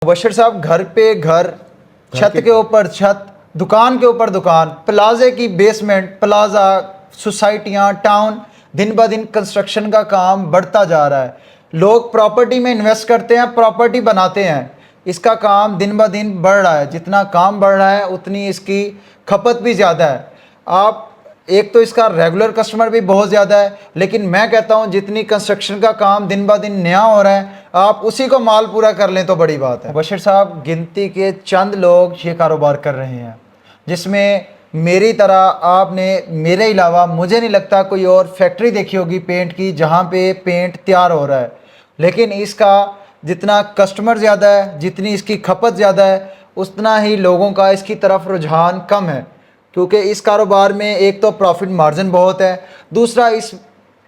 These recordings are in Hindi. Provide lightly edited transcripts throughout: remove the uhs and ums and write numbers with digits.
मुबश्शिर साहब, घर पे घर, छत के ऊपर छत, दुकान के ऊपर दुकान, प्लाजे की बेसमेंट, प्लाजा, सोसाइटियाँ, टाउन, दिन ब दिन कंस्ट्रक्शन का काम बढ़ता जा रहा है। लोग प्रॉपर्टी में इन्वेस्ट करते हैं, प्रॉपर्टी बनाते हैं। इसका काम दिन ब दिन बढ़ रहा है। जितना काम बढ़ रहा है उतनी इसकी खपत भी ज़्यादा है। आप एक तो इसका रेगुलर कस्टमर भी बहुत ज़्यादा है, लेकिन मैं कहता हूँ जितनी कंस्ट्रक्शन का काम दिन ब दिन नया हो रहा है, आप उसी को माल पूरा कर लें तो बड़ी बात है। बशीर साहब, गिनती के चंद लोग ये कारोबार कर रहे हैं, जिसमें मेरी तरह आपने मेरे अलावा मुझे नहीं लगता कोई और फैक्ट्री देखी होगी पेंट की जहाँ पे पेंट तैयार हो रहा है। लेकिन इसका जितना कस्टमर ज़्यादा है, जितनी इसकी खपत ज़्यादा है, उतना ही लोगों का इसकी तरफ रुझान कम है। क्योंकि इस कारोबार में एक तो प्रॉफिट मार्जिन बहुत है, दूसरा इस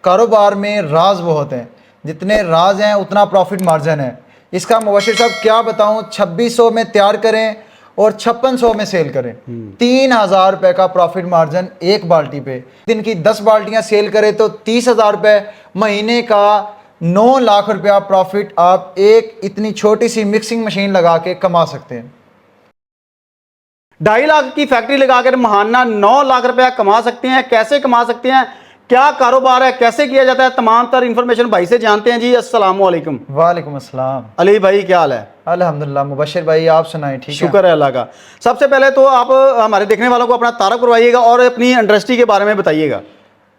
कारोबार में राज बहुत हैं। जितने राज हैं उतना प्रॉफिट मार्जिन है। इसका मुबश्शिर साहब क्या बताऊं, 2600 में तैयार करें और 5600 में सेल करें, 3000 रुपये का प्रॉफिट मार्जिन एक बाल्टी पे। दिन की 10 बाल्टियां सेल करें तो 30,000 रुपये, महीने का 9 लाख रुपया प्रॉफिट आप एक इतनी छोटी सी मिक्सिंग मशीन लगा के कमा सकते हैं। 2.5 लाख की फैक्ट्री लगाकर महाना 9 लाख रुपया कमा सकते हैं। कैसे कमा सकते हैं, क्या कारोबार है, कैसे किया जाता है, तमाम तर इंफॉर्मेशन भाई से जानते हैं जी। अस्सलाम वालेकुम। वालेकुम अस्सलाम। अली भाई क्या हाल है? अल्हम्दुलिल्लाह। मुबश्शिर भाई आप सुनाएं, ठीक है? शुक्र है अल्लाह का। सबसे पहले तो आप हमारे देखने वालों को अपना तारुफ करवाइएगा और अपनी इंडस्ट्री के बारे में बताइएगा।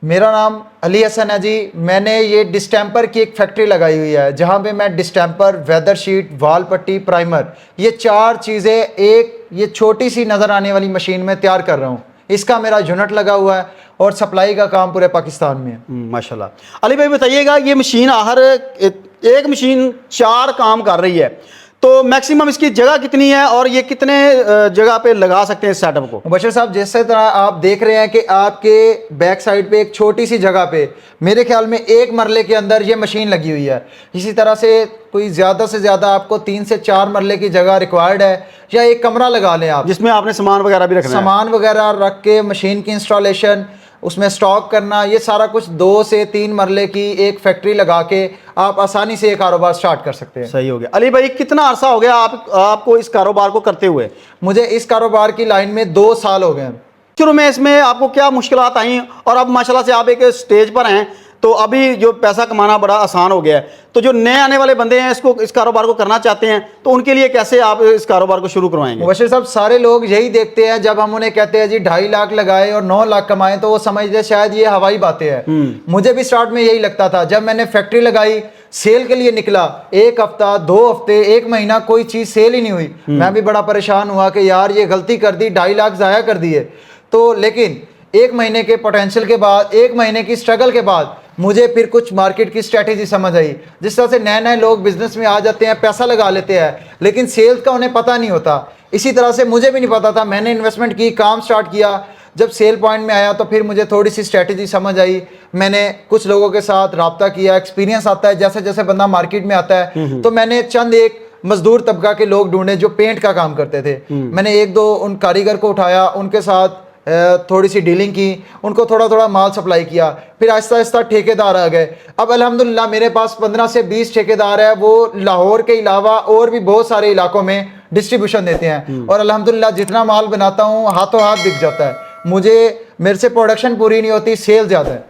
मेरा नाम अली हसन है जी। मैंने ये डिस्टेंपर की एक फैक्ट्री लगाई हुई है, जहाँ पे मैं डिस्टेंपर, वेदर शीट, वाल पट्टी, प्राइमर, ये 4 चीज़ें एक ये छोटी सी नज़र आने वाली मशीन में तैयार कर रहा हूँ। इसका मेरा यूनिट लगा हुआ है और सप्लाई का काम पूरे पाकिस्तान में है। माशाल्लाह। अली भाई बताइएगा, ये मशीन हर एक मशीन 4 काम कर रही है, तो मैक्सिमम इसकी जगह कितनी है और ये कितने जगह पे लगा सकते हैं इस सेटअप को? मुबश्शिर साहब, जैसे तरह आप देख रहे हैं कि आपके बैक साइड पे एक छोटी सी जगह पे मेरे ख्याल में 1 मरले के अंदर ये मशीन लगी हुई है। इसी तरह से कोई ज़्यादा से ज़्यादा आपको 3 से 4 मरले की जगह रिक्वायर्ड है, या एक कमरा लगा लें आप, जिसमें आपने सामान वगैरह भी रखना है। सामान वगैरह रख के मशीन की इंस्टॉलेशन, उसमें स्टॉक करना, ये सारा कुछ 2 से 3 मरले की एक फैक्ट्री लगा के आप आसानी से ये कारोबार स्टार्ट कर सकते हैं। सही हो गया। अली भाई कितना अरसा हो गया आपको इस कारोबार को करते हुए? मुझे इस कारोबार की लाइन में 2 साल हो गए हैं। शुरू में इसमें आपको क्या मुश्किलात आई और अब माशाल्लाह से आप एक स्टेज पर हैं, तो अभी जो पैसा कमाना बड़ा आसान हो गया है, तो जो नए आने वाले बंदे हैं इस कारोबार को करना चाहते हैं, तो उनके लिए कैसे आप इस कारोबार को शुरू करवाएंगे? मुबश्शिर साहब, सारे लोग यही देखते हैं, जब हम उन्हें कहते हैं जी 2.5 लाख लगाए और 9 लाख कमाए, तो वो समझते हैं शायद ये हवाई बातें हैं। मुझे भी स्टार्ट में यही लगता था। जब मैंने फैक्ट्री लगाई, सेल के लिए निकला, 1 हफ्ता, 2 हफ्ते, 1 महीना कोई चीज़ सेल ही नहीं हुई। मैं भी बड़ा परेशान हुआ कि यार ये गलती कर दी, 2.5 लाख ज़ाया कर दिए। तो लेकिन 1 महीने के पोटेंशियल के बाद, 1 महीने की स्ट्रगल के बाद मुझे फिर कुछ मार्केट की स्ट्रेटेजी समझ आई। जिस तरह से नए नए लोग बिजनेस में आ जाते हैं, पैसा लगा लेते हैं, लेकिन सेल्स का उन्हें पता नहीं होता। इसी तरह से मुझे भी नहीं पता था। मैंने इन्वेस्टमेंट की, काम स्टार्ट किया, जब सेल पॉइंट में आया तो फिर मुझे थोड़ी सी स्ट्रेटेजी समझ आई। मैंने कुछ लोगों के साथ रब्ता किया, एक्सपीरियंस आता है जैसे जैसे बंदा मार्केट में आता है। तो मैंने चंद एक मजदूर तबका के लोग ढूंढे जो पेंट का काम करते थे। मैंने 1-2 उन कारीगर को उठाया, उनके साथ थोड़ी सी डीलिंग की, उनको थोड़ा थोड़ा माल सप्लाई किया। फिर आहिस्ता आहिस्ता ठेकेदार आ गए। अब अल्हम्दुलिल्लाह मेरे पास 15 से 20 ठेकेदार है, वो लाहौर के अलावा और भी बहुत सारे इलाकों में डिस्ट्रीब्यूशन देते हैं। और अल्हम्दुलिल्लाह जितना माल बनाता हूँ हाथों हाथ बिक जाता है। मेरे से प्रोडक्शन पूरी नहीं होती, सेल ज़्यादा है।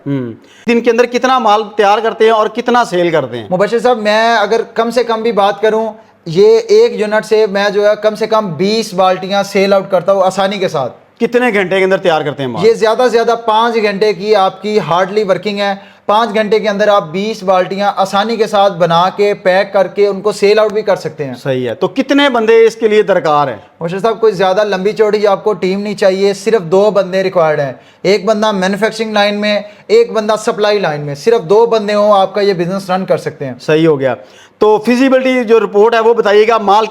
दिन के अंदर कितना माल तैयार करते हैं और कितना सेल करते हैं? मुबश्शिर साहब, मैं अगर कम से कम भी बात करूँ, ये एक यूनिट से मैं जो है कम से कम 20 बाल्टियाँ सेल आउट करता हूँ आसानी के साथ। कितने घंटे के अंदर तैयार करते हैं माल? ये ज़्यादा से ज़्यादा 5 घंटे की आपकी हार्डली वर्किंग है। 5 घंटे के अंदर आप 20 बाल्टियां आसानी के साथ बना के पैक करके उनको सेल आउट भी कर सकते हैं। सही है। तो कितने बंदे इसके लिए दरकार है? मुबश्शिर साहब, कोई ज़्यादा लंबी चौड़ी आपको टीम नहीं चाहिए, सिर्फ 2 बंदे रिक्वायर्ड हैं। एक बंदा मैन्युफैक्चरिंग लाइन में, एक बंदा सप्लाई लाइन में। सिर्फ 2 बंदे हों, आपका ये बिजनेस रन कर सकते हैं। सही हो गया। तो फिजिबिलिटी जो रिपोर्ट है वो बताइएगा, माल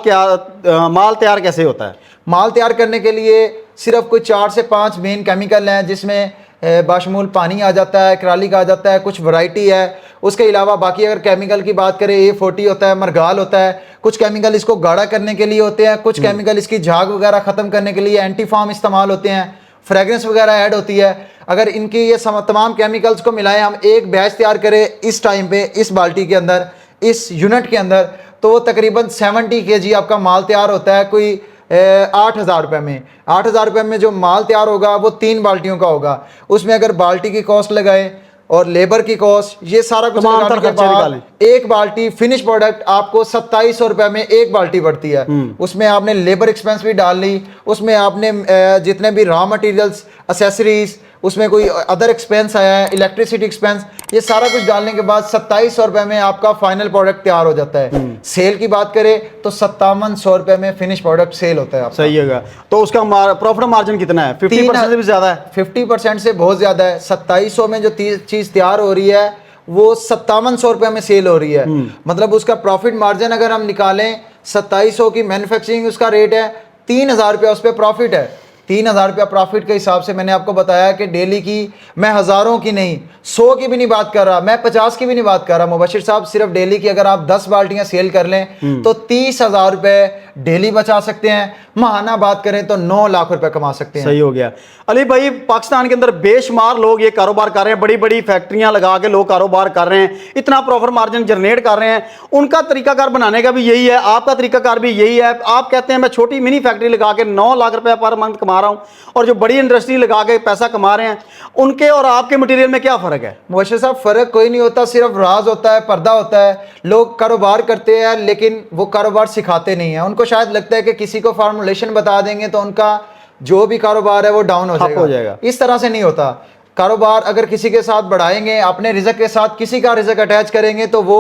तैयार कैसे होता है? माल तैयार करने के लिए सिर्फ कोई 4 से 5 मेन केमिकल हैं, जिसमें बाशमूल पानी आ जाता है, एक्रालिक आ जाता है, कुछ वैरायटी है। उसके अलावा बाकी अगर केमिकल की बात करें, A40 होता है, मरगाल होता है। कुछ केमिकल इसको गाढ़ा करने के लिए होते हैं, कुछ केमिकल इसकी झाग वगैरह ख़त्म करने के लिए एंटीफॉर्म इस्तेमाल होते हैं, फ्रेगरेंस वगैरह ऐड होती है। अगर इनकी ये तमाम केमिकल्स को मिलाएं, हम एक बैच तैयार करें इस टाइम पे, इस बाल्टी के अंदर, इस यूनिट के अंदर, तो वो तकरीबन 70 kg आपका माल तैयार होता है कोई 8,000 रुपये में। 8,000 रुपये में जो माल तैयार होगा वो 3 बाल्टियों का होगा। उसमें अगर बाल्टी की कॉस्ट लगाए और लेबर की कॉस्ट, ये सारा कुछ तमाम लगाने के खर्चे बाद निकालें। एक बाल्टी फिनिश प्रोडक्ट आपको 2700 रुपये में एक बाल्टी पड़ती है। उसमें आपने लेबर एक्सपेंस भी डाल ली, उसमें आपने जितने भी रॉ मटेरियल्स, एसेसरीज, उसमें कोई अदर एक्सपेंस आया है, इलेक्ट्रिसिटी एक्सपेंस, ये सारा कुछ डालने के बाद 2700 रुपये में आपका फाइनल प्रोडक्ट तैयार हो जाता है। सेल की बात करें तो 5700 रुपये में फिनिश प्रोडक्ट सेल होता है आपका। सही है। तो उसका प्रॉफिट मार्जिन कितना है? 50% से भी ज़्यादा है? 50% से बहुत ज़्यादा है। 2700 में जो चीज़ तैयार हो रही है वो 5700 रुपये में सेल हो रही है। मतलब उसका प्रॉफिट मार्जिन अगर हम निकालें, 2700 की मैन्युफैक्चरिंग उसका रेट है, 3000 रुपया उस पर प्रॉफिट है। 3000 रुपया प्रॉफिट के हिसाब से मैंने आपको बताया कि डेली की, मैं हज़ारों की नहीं, 100 की भी नहीं बात कर रहा, मैं 50 की भी नहीं बात कर रहा मुबशिर साहब। सिर्फ डेली की अगर आप 10 बाल्टियां सेल कर लें तो 30,000 रुपये डेली बचा सकते हैं। महाना बात करें तो 9 लाख रुपए कमा सकते हैं। सही हो गया। अली भाई, पाकिस्तान के अंदर बेशुमार लोग ये कारोबार कर रहे हैं, बड़ी बड़ी फैक्ट्रियां लगा के लोग कारोबार कर रहे हैं, इतना प्रॉफिट मार्जिन जनरेट कर रहे हैं। उनका तरीकाकार बनाने का भी यही है, आपका तरीकाकार भी यही है। आप कहते हैं मैं छोटी मिनी फैक्ट्री लगा के 9 लाख रुपए पर मंथ कमा रहा हूं, और जो बड़ी इंडस्ट्री लगा के पैसा कमा रहे हैं, उनके और आपके मटेरियल में क्या फ़र्क है? मुबशिर साहब, फ़र्क कोई नहीं होता, सिर्फ राज होता है, पर्दा होता है। लोग कारोबार करते हैं लेकिन वो कारोबार सिखाते नहीं हैं। उनको शायद लगता है कि किसी को फार्मूलेशन बता देंगे तो उनका जो भी कारोबार है वो डाउन हो जाएगा। इस तरह से नहीं होता। कारोबार अगर किसी के साथ बढ़ाएंगे, अपने रिज़्क के साथ किसी का रिज़्क अटैच करेंगे तो वो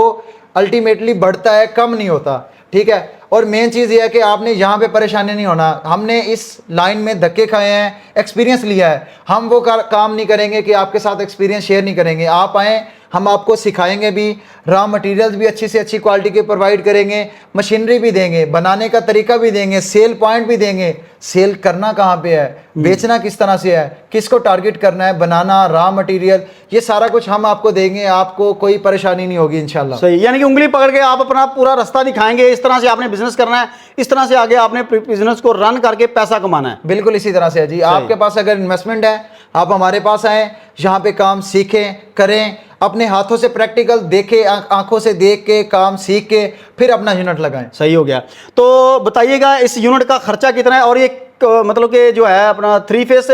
अल्टीमेटली बढ़ता है, कम नहीं होता। ठीक है। और मेन चीज़ ये है कि आपने यहाँ पे परेशानी नहीं होना। हमने इस लाइन में धक्के खाए हैं, एक्सपीरियंस लिया है। हम वो काम नहीं करेंगे कि आपके साथ एक्सपीरियंस शेयर नहीं करेंगे। आप आएँ, हम आपको सिखाएंगे भी, रॉ मटेरियल्स भी अच्छी से अच्छी क्वालिटी के प्रोवाइड करेंगे, मशीनरी भी देंगे, बनाने का तरीका भी देंगे, सेल पॉइंट भी देंगे। सेल करना कहाँ पे है, बेचना किस तरह से है, किसको टारगेट करना है, बनाना, रॉ मटेरियल, ये सारा कुछ हम आपको देंगे। आपको कोई परेशानी नहीं होगी इंशाल्लाह। सही, यानी कि उंगली पकड़ के आप अपना पूरा रास्ता दिखाएंगे, इस तरह से आपने बिजनेस करना है, इस तरह से आगे आपने बिजनेस को रन करके पैसा कमाना है। बिल्कुल इसी तरह से है जी। आपके पास अगर इन्वेस्टमेंट है, आप हमारे पास आएँ, यहाँ पे काम सीखें, करें, अपने हाथों से प्रैक्टिकल देखें, आंखों से देख के काम सीख के फिर अपना यूनिट लगाएं। सही हो गया। तो बताइएगा इस यूनिट का खर्चा कितना है, और ये मतलब कि जो है अपना 3 फेस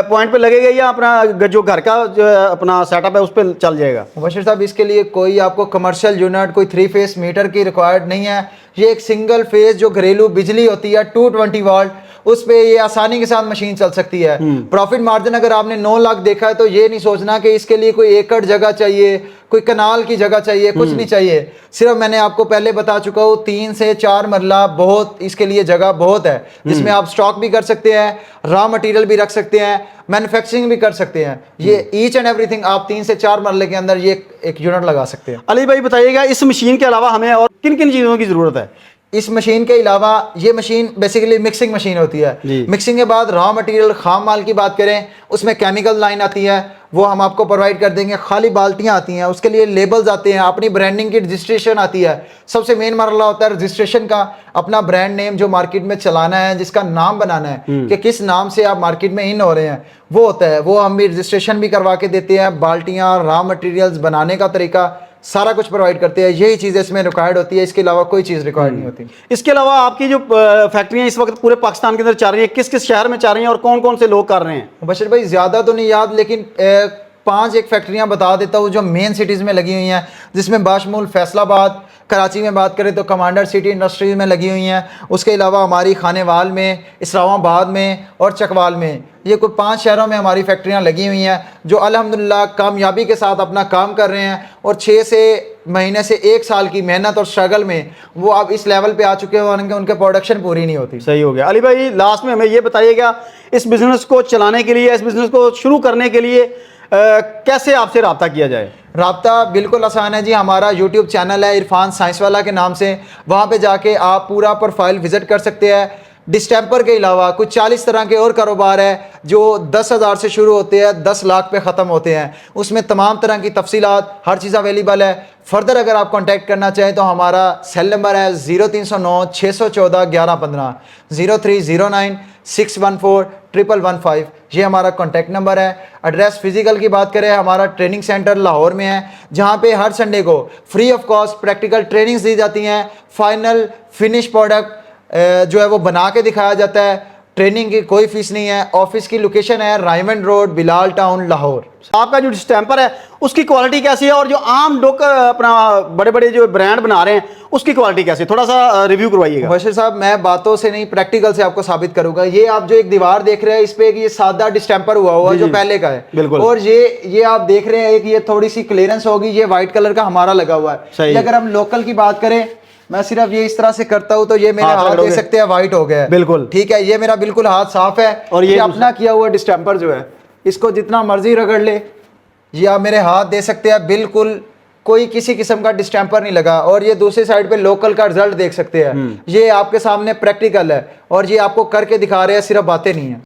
पॉइंट पे लगेगा या अपना जो घर का जो अपना सेटअप है उस पर चल जाएगा? मुबशिर साहब, इसके लिए कोई आपको कमर्शियल यूनिट, कोई 3 फेस मीटर की रिक्वायर्ड नहीं है। ये एक सिंगल फेस जो घरेलू बिजली होती है 220 वाट, उस पे ये आसानी के साथ मशीन चल सकती है। प्रॉफिट मार्जिन अगर आपने 9 लाख देखा है तो ये नहीं सोचना कि इसके लिए कोई एकड़ जगह चाहिए, कोई कनाल की जगह चाहिए, कुछ नहीं चाहिए। सिर्फ मैंने आपको पहले बता चुका हूँ, 3 से 4 मरला बहुत, इसके लिए जगह बहुत है, जिसमें आप स्टॉक भी कर सकते हैं, रॉ मटेरियल भी रख सकते हैं, मैन्युफैक्चरिंग भी कर सकते हैं। ये ईच एंड एवरीथिंग आप 3 से 4 मरले के अंदर ये एक यूनिट लगा सकते हैं। अली भाई बताइएगा, इस मशीन के अलावा हमें और किन किन चीज़ों की ज़रूरत है? इस मशीन के अलावा ये मशीन बेसिकली मिक्सिंग मशीन होती है। मिक्सिंग के बाद रॉ मटेरियल, खाम माल की बात करें, उसमें केमिकल लाइन आती है, वो हम आपको प्रोवाइड कर देंगे। खाली बाल्टियाँ आती हैं, उसके लिए लेबल्स आते हैं, अपनी ब्रांडिंग की रजिस्ट्रेशन आती है। सबसे मेन मरला होता है रजिस्ट्रेशन का, अपना ब्रांड नेम जो मार्केट में चलाना है, जिसका नाम बनाना है कि किस नाम से आप मार्केट में इन हो रहे हैं, वो होता है। वो हम भी रजिस्ट्रेशन भी करवा के देते हैं। बाल्टियाँ, रॉ मटेरियल्स, बनाने का तरीका, सारा कुछ प्रोवाइड करते हैं। यही चीज़ इसमें रिक्वायर्ड होती है, इसके अलावा कोई चीज़ रिक्वायर्ड नहीं होती। इसके अलावा आपकी जो फैक्ट्रियाँ इस वक्त पूरे पाकिस्तान के अंदर चल रही हैं, किस किस शहर में चल रही हैं और कौन कौन से लोग कर रहे हैं? बशीर भाई, ज़्यादा तो नहीं याद, लेकिन 5 एक फैक्ट्रियाँ बता देता हूँ जो मेन सिटीज़ में लगी हुई हैं, जिसमें बाशमूल फैसलाबाद, कराची में बात करें तो कमांडर सिटी इंडस्ट्रीज में लगी हुई हैं। उसके अलावा हमारी खानेवाल में, इस्लामाबाद में और चकवाल में, ये कुल 5 शहरों में हमारी फैक्ट्रियाँ लगी हुई हैं, जो अल्हम्दुलिल्लाह कामयाबी के साथ अपना काम कर रहे हैं। और 6 महीने से 1 साल की मेहनत और स्ट्रगल में वो अब इस लेवल पे आ चुके हैं, उनके प्रोडक्शन पूरी नहीं होती। सही हो गया। अली भाई, लास्ट में हमें ये बताइएगा, इस बिज़नेस को चलाने के लिए, इस बिज़नेस को शुरू करने के लिए कैसे आपसे रब्ता किया जाए? रब्ता बिल्कुल आसान है जी। हमारा यूट्यूब चैनल है इरफान साइंस वाला के नाम से, वहाँ पे जाके आप पूरा प्रोफाइल विज़िट कर सकते हैं। डिस्टेंपर के अलावा कुछ 40 तरह के और कारोबार है जो 10,000 से शुरू होते हैं, 10 लाख पे ख़त्म होते हैं। उसमें तमाम तरह की तफसीलात, हर चीज़ अवेलेबल है। फर्दर अगर आप कांटेक्ट करना चाहें तो हमारा सेल नंबर है 0309 614 1115, 0309 614 1115। ये हमारा कॉन्टैक्ट नंबर है। एड्रेस फिजिकल की बात करें, हमारा ट्रेनिंग सेंटर लाहौर में है, जहाँ पे हर संडे को free of cost practical trainings दी जाती हैं। फाइनल फिनिश प्रोडक्ट जो है वो बना के दिखाया जाता है। ट्रेनिंग की कोई फीस नहीं है। ऑफिस की लोकेशन है Raymond road, Bilal town, Lahore. आपका जो डिस्टेंपर है उसकी क्वालिटी कैसी है, और जो आम लोग अपना बड़े बड़े जो ब्रांड बना रहे हैं उसकी क्वालिटी कैसी है, थोड़ा सा रिव्यू करवाइएगा। बशीर साहब, मैं बातों से नहीं प्रैक्टिकल से आपको साबित करूंगा। ये आप जो एक दीवार देख रहे हैं, इस पे एक ये सादा डिस्टेंपर हुआ हुआ जो पहले का है, बिल्कुल। और ये आप देख रहे हैं एक ये थोड़ी सी क्लियरेंस होगी, ये व्हाइट कलर का हमारा लगा हुआ है। ये अगर हम लोकल की बात करें, मैं सिर्फ ये इस तरह से करता हूं तो ये मेरे हाथ देख सकते हैं व्हाइट हो गया है। बिल्कुल ठीक है, ये मेरा बिल्कुल हाथ साफ है। और ये अपना किया हुआ डिस्टेंपर जो है, इसको जितना मर्जी रगड़ ले, ये आप मेरे हाथ दे सकते हैं, बिल्कुल कोई किसी किस्म का डिस्टेंपर नहीं लगा। और ये दूसरी साइड पे लोकल का रिजल्ट देख सकते हैं। ये आपके सामने प्रैक्टिकल है और ये आपको करके दिखा रहे हैं, सिर्फ बातें नहीं है।